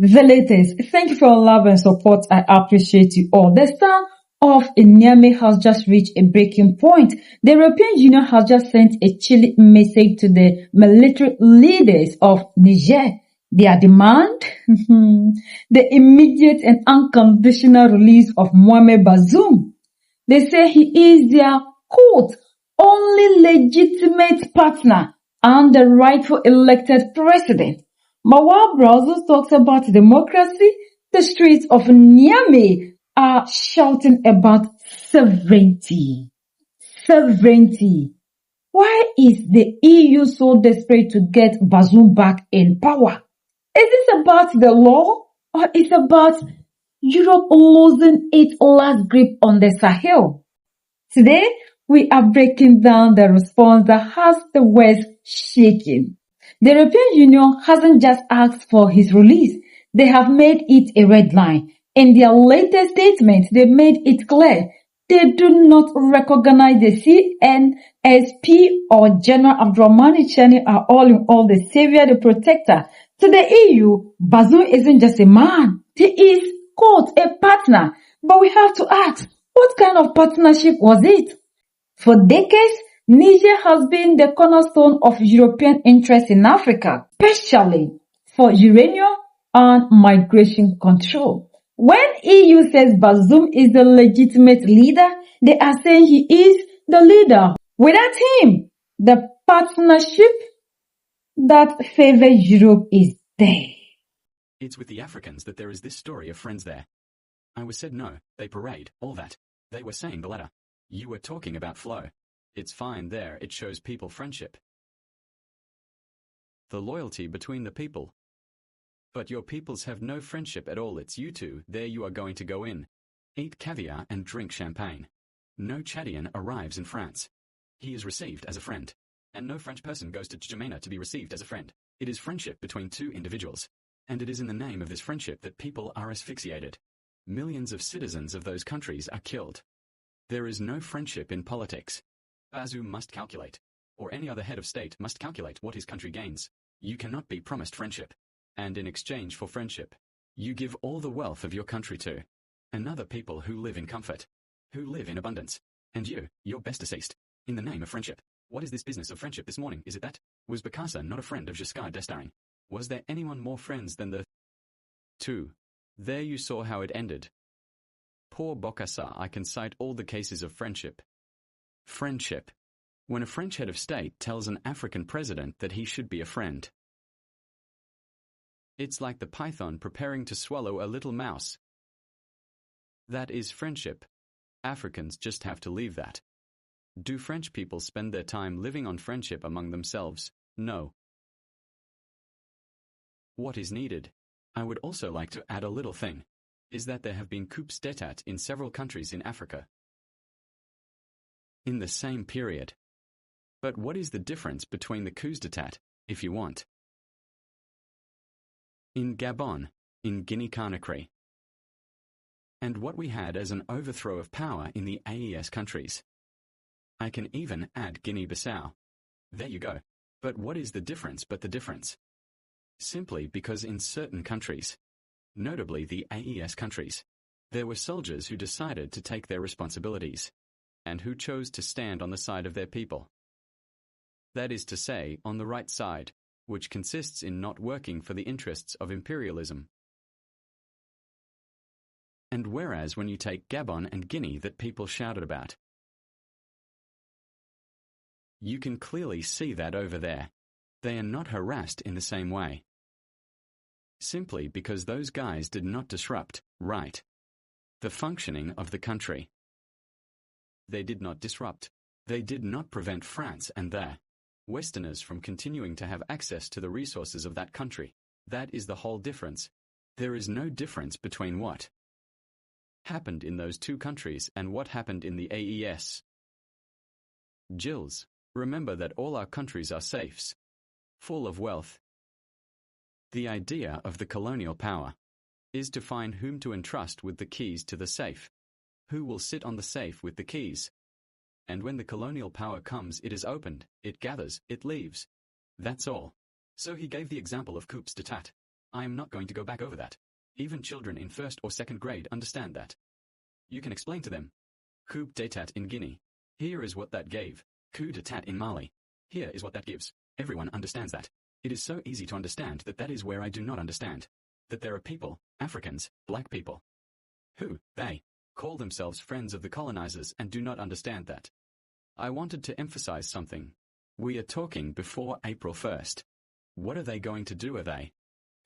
The latest. Thank you for your love and support. I appreciate you all. The Star of Niamey has just reached a breaking point. The European Union has just sent a chilling message to the military leaders of Niger. Their demand? The immediate and unconditional release of Mohamed Bazoum. They say he is their, quote, only legitimate partner and the rightful elected president. But while Brazil talks about democracy, the streets of Niamey are shouting about sovereignty. Sovereignty. Why is the EU so desperate to get Bazoum back in power? Is this about the law or is it about Europe losing its last grip on the Sahel? Today, we are breaking down the response that has the West shaking. The European Union hasn't just asked for his release. They have made it a red line. In their latest statement, they made it clear they do not recognize the CNSP or General Abdurrahmani Chani are all in all the savior, the protector. To the EU, Bazoum isn't just a man. He is, quote, a partner. But we have to ask, what kind of partnership was it? For decades, Niger has been the cornerstone of European interest in Africa, especially for uranium and migration control. When EU says Bazoum is the legitimate leader, they are saying he is the leader. Without him, the partnership that favors Europe is there. It's with the Africans that there is this story of friends there. I was said no, they parade, all that. They were saying the latter. You were talking about flow. It's fine there, it shows people friendship. The loyalty between the people. But your peoples have no friendship at all, it's you two, there you are going to go in. Eat caviar and drink champagne. No Chadian arrives in France. He is received as a friend. And no French person goes to N'Djamena to be received as a friend. It is friendship between two individuals. And it is in the name of this friendship that people are asphyxiated. Millions of citizens of those countries are killed. There is no friendship in politics. Bazoum must calculate, or any other head of state must calculate what his country gains. You cannot be promised friendship. And in exchange for friendship, you give all the wealth of your country to another people who live in comfort, who live in abundance. And you, your best deceased, in the name of friendship. What is this business of friendship this morning, is it that? Was Bokassa not a friend of Giscard d'Estaing? Was there anyone more friends than the two? There you saw how it ended. Poor Bokassa, I can cite all the cases of friendship. Friendship. When a French head of state tells an African president that he should be a friend. It's like the python preparing to swallow a little mouse. That is friendship. Africans just have to leave that. Do French people spend their time living on friendship among themselves? No. What is needed, I would also like to add a little thing, is that there have been coups d'état in several countries in Africa. In the same period. But what is the difference between the coups d'état, if you want? In Gabon, in Guinea-Conakry. And what we had as an overthrow of power in the AES countries. I can even add Guinea-Bissau. There you go. But what is the difference but the difference? Simply because in certain countries, notably the AES countries, there were soldiers who decided to take their responsibilities, and who chose to stand on the side of their people. That is to say, on the right side, which consists in not working for the interests of imperialism. And whereas when you take Gabon and Guinea that people shouted about, you can clearly see that over there, they are not harassed in the same way. Simply because those guys did not disrupt, right, the functioning of the country. They did not disrupt. They did not prevent France and their Westerners from continuing to have access to the resources of that country. That is the whole difference. There is no difference between what happened in those two countries and what happened in the AES. Gilles, remember that all our countries are safes, full of wealth. The idea of the colonial power is to find whom to entrust with the keys to the safe, who will sit on the safe with the keys. And when the colonial power comes, it is opened, it gathers, it leaves. That's all. So he gave the example of coups d'état. I am not going to go back over that. Even children in first or second grade understand that. You can explain to them. Coup d'état in Guinea. Here is what that gave. Coup d'état in Mali. Here is what that gives. Everyone understands that. It is so easy to understand that that is where I do not understand. That there are people, Africans, black people, who, they, call themselves friends of the colonizers and do not understand that. I wanted to emphasize something. We are talking before April 1st. What are they going to do? Are they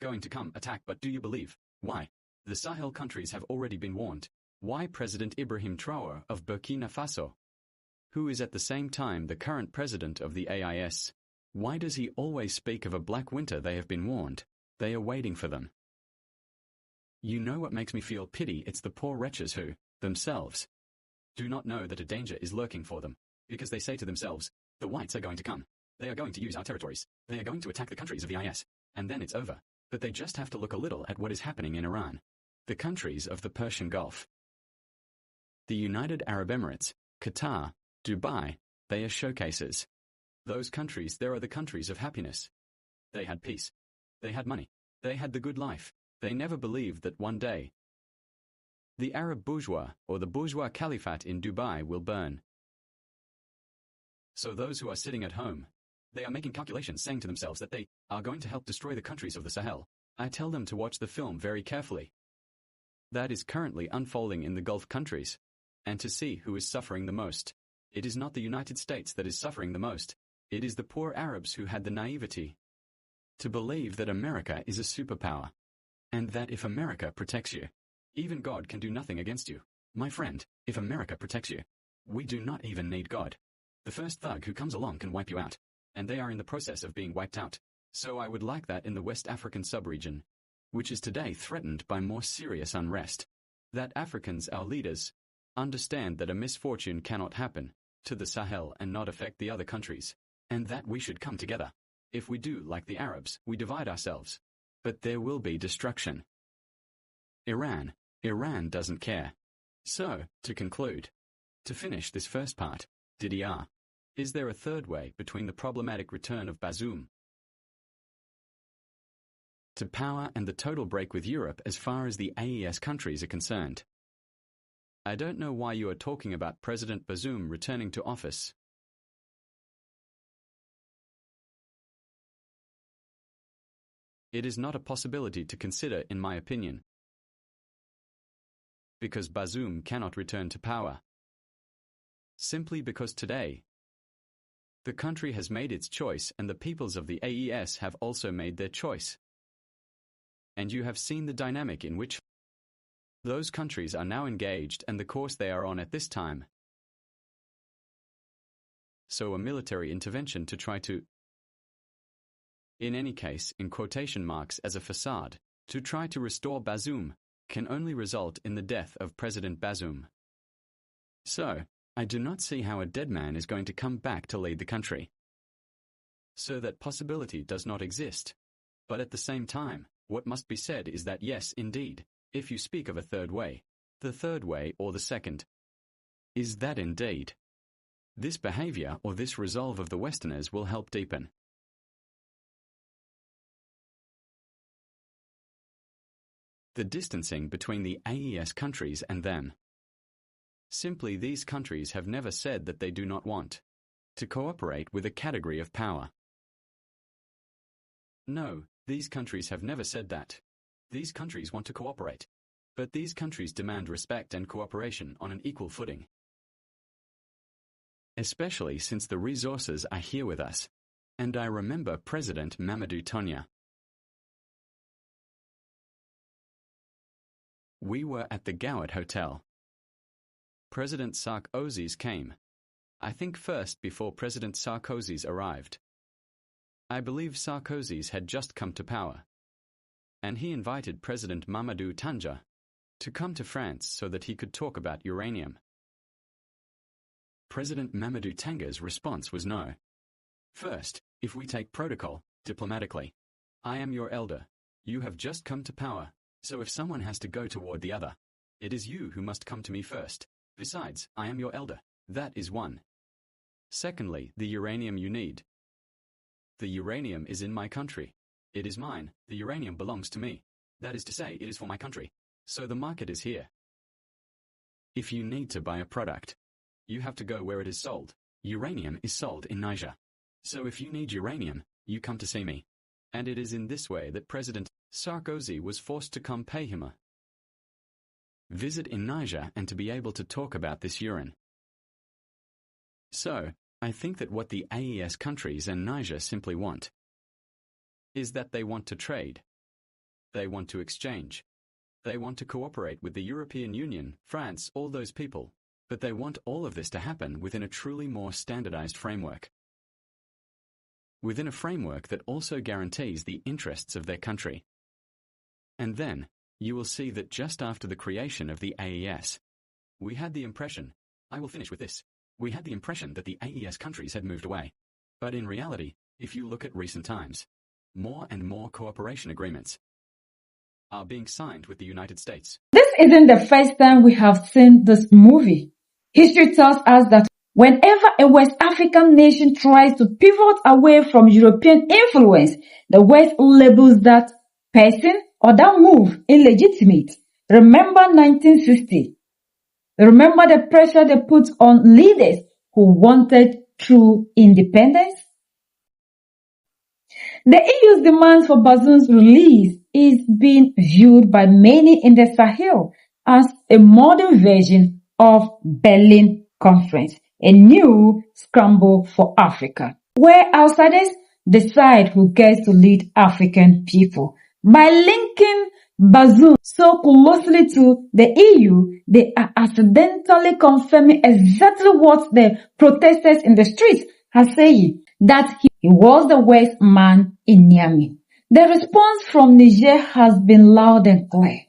going to come attack? But do you believe? Why? The Sahel countries have already been warned. Why President Ibrahim Traoré of Burkina Faso, who is at the same time the current president of the AIS, why does he always speak of a black winter? They have been warned. They are waiting for them. You know what makes me feel pity? It's the poor wretches who, themselves, do not know that a danger is lurking for them, because they say to themselves, the whites are going to come. They are going to use our territories. They are going to attack the countries of the IS, and then it's over. But they just have to look a little at what is happening in Iran, the countries of the Persian Gulf, the United Arab Emirates, Qatar, Dubai, they are showcases. Those countries, there are the countries of happiness. They had peace. They had money. They had the good life. They never believed that one day the Arab bourgeois or the bourgeois caliphate in Dubai will burn. So those who are sitting at home, they are making calculations saying to themselves that they are going to help destroy the countries of the Sahel. I tell them to watch the film very carefully. That is currently unfolding in the Gulf countries, and to see who is suffering the most. It is not the United States that is suffering the most. It is the poor Arabs who had the naivety to believe that America is a superpower, and that if America protects you, even God can do nothing against you. My friend, if America protects you, we do not even need God. The first thug who comes along can wipe you out, and they are in the process of being wiped out. So I would like that in the West African sub-region, which is today threatened by more serious unrest, that Africans, our leaders, understand that a misfortune cannot happen to the Sahel and not affect the other countries, and that we should come together. If we do like the Arabs, we divide ourselves. But there will be destruction. Iran doesn't care. So, to conclude, to finish this first part, DDR, is there a third way between the problematic return of Bazoum to power and the total break with Europe as far as the AES countries are concerned? I don't know why you are talking about President Bazoum returning to office. It is not a possibility to consider, in my opinion, because Bazoum cannot return to power. Simply because today, the country has made its choice and the peoples of the AES have also made their choice. And you have seen the dynamic in which those countries are now engaged and the course they are on at this time. So a military intervention to try to, in any case, in quotation marks as a facade, to try to restore Bazoum, can only result in the death of President Bazoum. So, I do not see how a dead man is going to come back to lead the country. So that possibility does not exist. But at the same time, what must be said is that yes, indeed, if you speak of a third way, the third way or the second, is that indeed this behavior or this resolve of the Westerners will help deepen the distancing between the AES countries and them. Simply, these countries have never said that they do not want to cooperate with a category of power. No, these countries have never said that. These countries want to cooperate. But these countries demand respect and cooperation on an equal footing. Especially since the resources are here with us. And I remember President Mamadou Tanya. We were at the Goward Hotel. President Sarkozy's came. I think first before President Sarkozy's arrived. I believe Sarkozy's had just come to power. And he invited President Mamadou Tanja to come to France so that he could talk about uranium. President Mamadou Tanga's response was no. First, if we take protocol, diplomatically, I am your elder. You have just come to power, so if someone has to go toward the other, it is you who must come to me first. Besides, I am your elder. That is one. Secondly, the uranium you need. The uranium is in my country. It is mine. The uranium belongs to me. That is to say, it is for my country. So the market is here. If you need to buy a product, you have to go where it is sold. Uranium is sold in Niger. So if you need uranium, you come to see me. And it is in this way that President Sarkozy was forced to come pay him a visit in Niger and to be able to talk about this urine. So, I think that what the AES countries and Niger simply want is that they want to trade. They want to exchange. They want to cooperate with the European Union, France, all those people. But they want all of this to happen within a truly more standardized framework. Within a framework that also guarantees the interests of their country. And then, you will see that just after the creation of the AES, we had the impression, I will finish with this, we had the impression that the AES countries had moved away. But in reality, if you look at recent times, more and more cooperation agreements are being signed with the United States. This isn't the first time we have seen this movie. History tells us that whenever a West African nation tries to pivot away from European influence, the West labels that person or that move illegitimate. Remember 1960. Remember the pressure they put on leaders who wanted true independence? The EU's demands for Bazoum's release is being viewed by many in the Sahel as a modern version of Berlin Conference, a new scramble for Africa, where outsiders decide who gets to lead African people. By linking Bazoum so closely to the EU, they are accidentally confirming exactly what the protesters in the streets are saying, that he was the worst man in Niamey. The response from Niger has been loud and clear.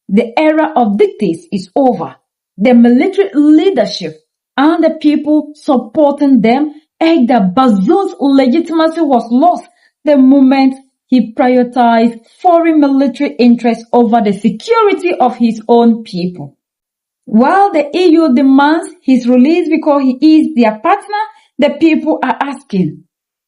The era of dictates is over. The military leadership and the people supporting them urged that Bazoum's legitimacy was lost the moment he prioritized foreign military interests over the security of his own people. While the EU demands his release because he is their partner, the people are asking,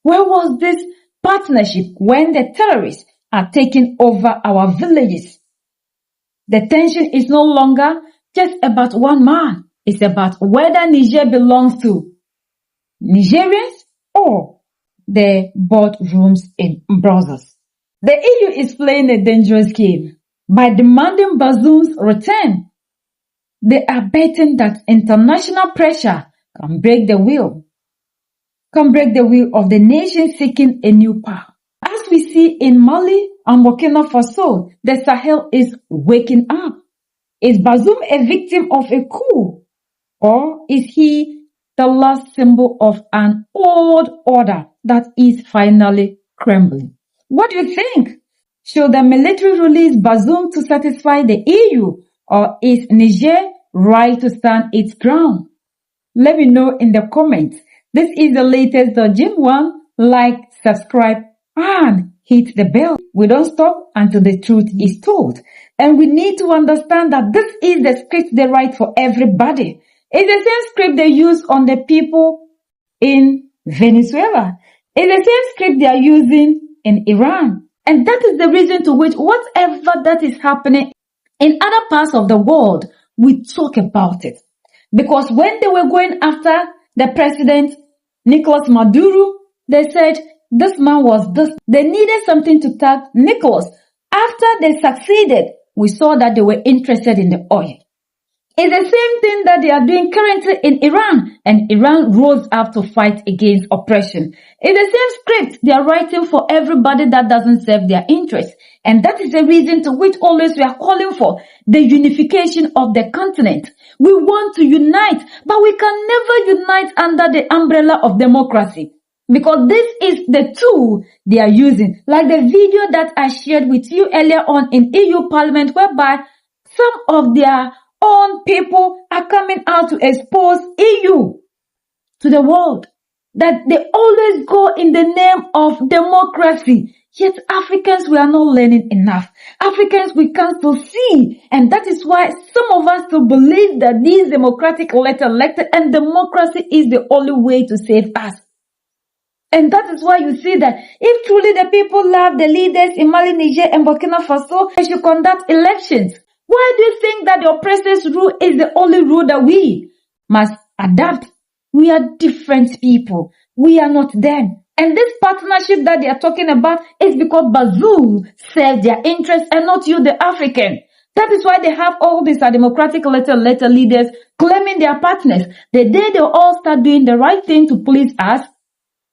where was this partnership when the terrorists are taking over our villages? The tension is no longer just about one man. It's about whether Niger belongs to Nigerians or the boardrooms in Brussels. The EU is playing a dangerous game. By demanding Bazoum's return, they are betting that international pressure can break the will of the nation seeking a new power. As we see in Mali and Burkina Faso, the Sahel is waking up. Is Bazoum a victim of a coup? Or is he the last symbol of an old order that is finally crumbling? What do you think? Should the military release Bazoum to satisfy the EU, or is Niger right to stand its ground? Let me know in the comments. This is the latest Jim 1. Like, subscribe, and hit the bell. We don't stop until the truth is told. And we need to understand that this is the script they write for everybody. It's the same script they use on the people in Venezuela. It's the same script they are using in Iran. And that is the reason to which whatever that is happening in other parts of the world, we talk about it. Because when they were going after the president, Nicolas Maduro, they said this man was this. They needed something to tag Nicolas. After they succeeded, we saw that they were interested in the oil. It's the same thing that they are doing currently in Iran, and Iran rose up to fight against oppression. It's the same script they are writing for everybody that doesn't serve their interests. And that is the reason to which always we are calling for the unification of the continent. We want to unite, but we can never unite under the umbrella of democracy. Because this is the tool they are using. Like the video that I shared with you earlier on in EU Parliament, whereby some of their own people are coming out to expose EU to the world. That they always go in the name of democracy. Yet Africans, we are not learning enough. Africans, we can't still see. And that is why some of us still believe that these democratic elected and democracy is the only way to save us. And that is why you see that if truly the people love the leaders in Mali, Niger, and Burkina Faso, they should conduct elections. Why do you think that the oppressor's rule is the only rule that we must adapt? We are different people. We are not them. And this partnership that they are talking about is because Bazoum serves their interests and not you, the African. That is why they have all these democratic letter leaders claiming they are partners. The day they all start doing the right thing to please us,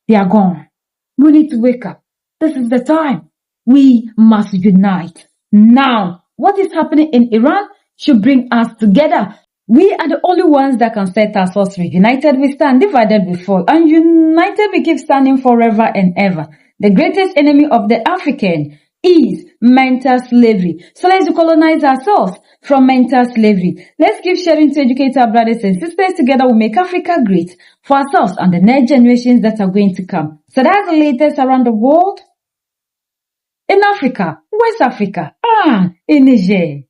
they are gone. We need to wake up. This is the time. We must unite. Now, what is happening in Iran should bring us together. We are the only ones that can set ourselves free. United we stand, divided we fall. And united we keep standing forever and ever. The greatest enemy of the African is mental slavery. So let's decolonize ourselves from mental slavery. Let's keep sharing to educate our brothers and sisters. Together we'll make Africa great for ourselves and the next generations that are going to come. So that's the latest around the world. In Africa, West Africa, in Niger.